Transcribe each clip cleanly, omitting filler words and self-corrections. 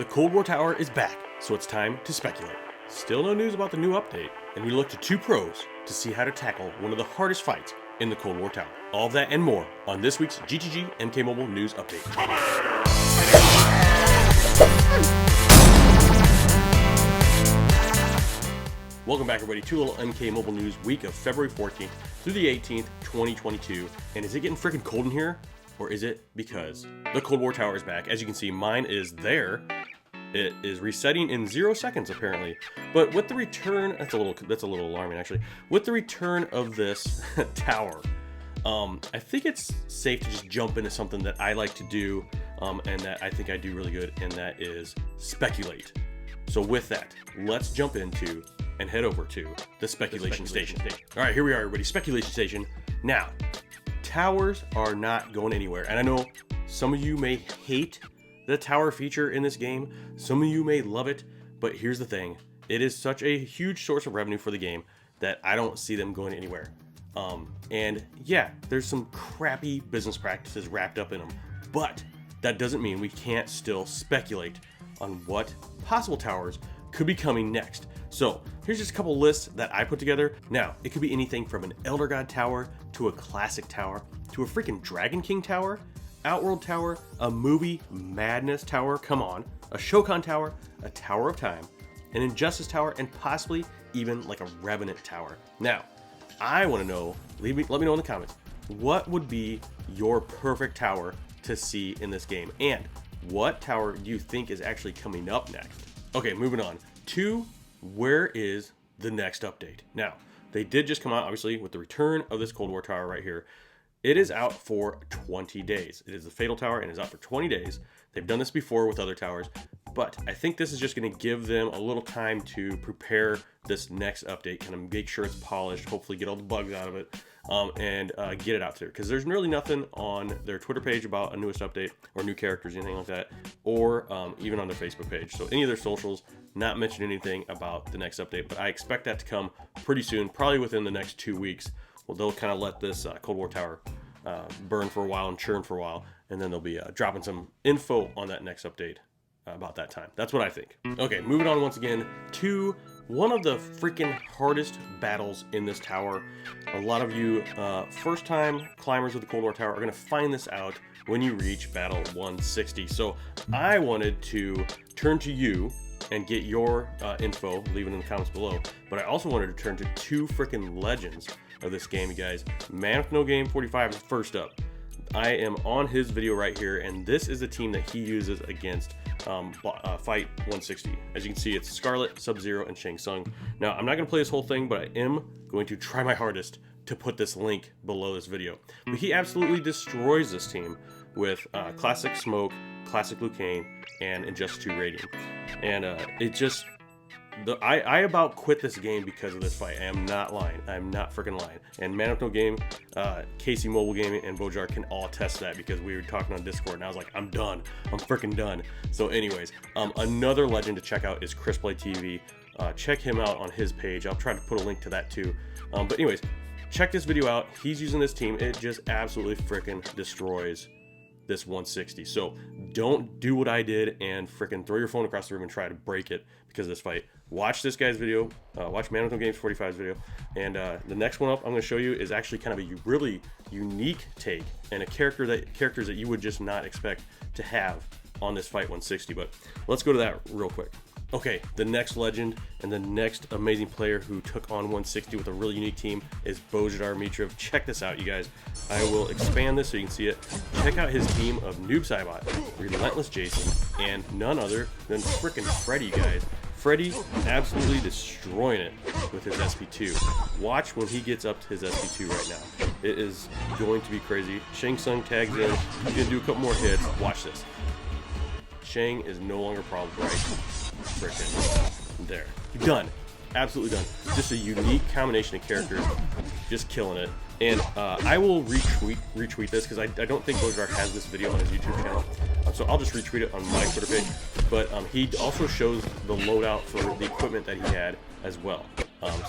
The Kold War Tower is back, so it's time to speculate. Still no news about the new update, and we look to two pros to see how to tackle one of the hardest fights in the Kold War Tower. All of that and more on this week's GTG MK Mobile News Update. Welcome back, everybody, to a little MK Mobile News week of February 14th through the 18th, 2022. And is it getting freaking cold in here? Or is it because the Kold War Tower is back? As you can see, mine is there. It is resetting in 0 seconds, apparently. But with the return, that's a little alarming, actually. With the return of this tower, I think it's safe to just jump into something that I like to do, and that I think I do really good, and that is speculate. So with that, let's jump into and head over to the speculation station. All right, here we are, everybody. Speculation station. Now, towers are not going anywhere, and I know some of you may hate the tower feature in this game. Some of you may love it, but here's the thing. It is such a huge source of revenue for the game that I don't see them going anywhere. And yeah, there's some crappy business practices wrapped up in them, but that doesn't mean we can't still speculate on what possible towers could be coming next. So here's just a couple lists that I put together. Now, it could be anything from an Elder God tower to a classic tower to a freaking Dragon King tower, Outworld Tower, a movie Madness Tower, come on, a Shokan Tower, a Tower of Time, an Injustice Tower, and possibly even like a Revenant Tower. Now, I want to know, let me know in the comments, what would be your perfect tower to see in this game? And what tower do you think is actually coming up next? Okay, moving on to where is the next update? Now, they did just come out, obviously, with the return of this Kold War Tower right here. It is out for 20 days. It is the Fatal Tower and is out for 20 days. They've done this before with other towers, but I think this is just going to give them a little time to prepare this next update, kind of make sure it's polished, hopefully get all the bugs out of it, and get it out there. Because there's really nothing on their Twitter page about a newest update or new characters, anything like that, or even on their Facebook page. So any of their socials, not mention anything about the next update, but I expect that to come pretty soon, probably within the next 2 weeks. Well, they'll kind of let this Kold War Tower burn for a while and churn for a while, and then they'll be dropping some info on that next update about that time. That's what I think. Okay, moving on once again to one of the freaking hardest battles in this tower. A lot of you first-time climbers of the Kold War Tower are going to find this out when you reach battle 160. So I wanted to turn to you and get your info, leave it in the comments below. But I also wanted to turn to two freaking legends of this game, you guys. Man with No Game 45 is first up. I am on his video right here, and this is the team that he uses against Fight 160. As you can see, it's Scarlet, Sub-Zero, and Shang Tsung. Now, I'm not going to play this whole thing, but I am going to try my hardest to put this link below this video. But he absolutely destroys this team with Classic Smoke, Classic Liu Kang, and Injustice 2 Radiant. And it just... I about quit this game because of this fight. I am not lying. I'm not freaking lying. And Man with No Game, Casey Mobile Gaming, and Bojar can all attest to that because we were talking on Discord and I was like, I'm done. I'm freaking done. So anyways, another legend to check out is ChrisPlay TV. Check him out on his page. I'll try to put a link to that too. But anyways, check this video out. He's using this team. It just absolutely freaking destroys this 160. So don't do what I did and freaking throw your phone across the room and try to break it because of this fight. Watch this guy's video, watch Man with No Games 45's video, and the next one up I'm going to show you is actually kind of a really unique take and characters that you would just not expect to have on this Fight 160. But let's go to that real quick. Okay, the next legend and the next amazing player who took on 160 with a really unique team is Bojar Mitrov. Check this out, you guys. I will expand this so you can see it. Check out his team of Noob Saibot, Relentless Jason, and none other than freaking Freddy, you guys. Freddy absolutely destroying it with his SP2. Watch when he gets up to his SP2 right now. It is going to be crazy. Shang Tsung tags in. He's going to do a couple more hits. Watch this. Shang is no longer problem right. Freaking there. Done. Absolutely done. Just a unique combination of characters. Just killing it. And I will retweet this because I don't think Bojar has this video on his YouTube channel. So I'll just retweet it on my Twitter page. But he also shows the loadout for the equipment that he had as well.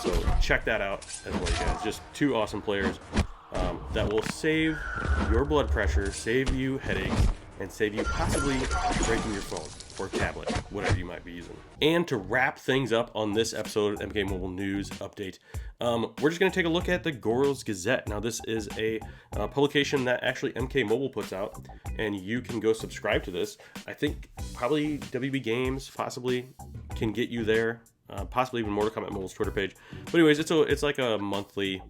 So check that out as well, you guys. Just two awesome players that will save your blood pressure, save you headaches, and save you possibly breaking your phone or tablet, whatever you might be using. And to wrap things up on this episode of MK Mobile News Update, we're just going to take a look at the Goros Gazette. Now, this is a publication that actually MK Mobile puts out, and you can go subscribe to this. I think probably WB Games possibly can get you there. Possibly even Mortal Kombat Mobile's Twitter page. But anyways, it's like a monthly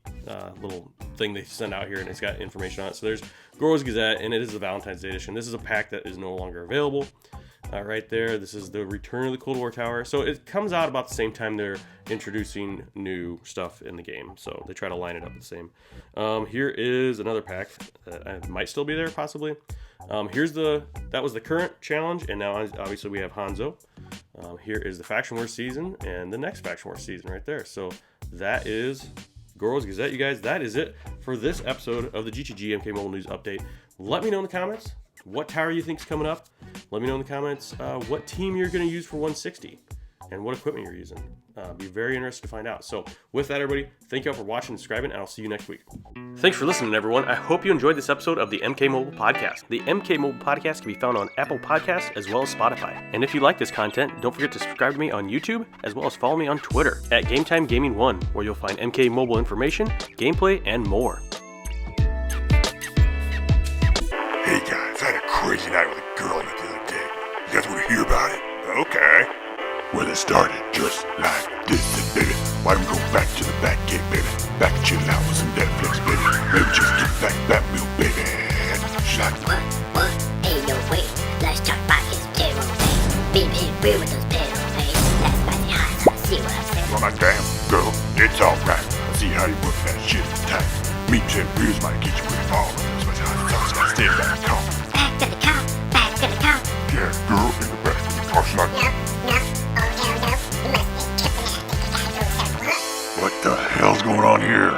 little thing they send out here, and it's got information on it. So there's Goros Gazette, and it is the Valentine's Day edition. This is a pack that is no longer available. Right there, this is the Return of the Kold War Tower. So it comes out about the same time they're introducing new stuff in the game. So they try to line it up the same. Here is another pack that might still be there, possibly. That was the current challenge, and now obviously we have Hanzo. Here is the Faction War season and the next Faction War season right there. So that is Goros Gazette, you guys. That is it for this episode of the GTG MK Mobile News Update. Let me know in the comments what tower you think is coming up. Let me know in the comments what team you're going to use for 160 and what equipment you're using. Be very interested to find out. So with that, everybody, thank you all for watching and subscribing, and I'll see you next week. Thanks for listening, everyone. I hope you enjoyed this episode of the MK Mobile Podcast. The MK Mobile Podcast can be found on Apple Podcasts as well as Spotify. And if you like this content, don't forget to subscribe to me on YouTube as well as follow me on Twitter at GameTime Gaming 1, where you'll find MK Mobile information, gameplay, and more. Hey guys, I had a crazy night with a girl the other day. You guys want to hear about it? Okay. Well, it started just like this, baby. Why don't we go back to the back gate, baby? Back and chill out with some Netflix, baby. Maybe just get back that milk, baby. She's like, What? Ain't no way. Let's talk about his payroll pay. Being paid real with those payroll pays. That's mighty high, so see what I'm saying? well, my damn girl, it's alright. I see how you work that shit tight. Me and Beers might get you with all of this, but I just gotta stay back home. Back to the car, back to the car. Yeah, girl in the back of the car, she's like, No, no, oh no, no. You must be tripping out. I think you gotta go somewhere. what the hell's going on here?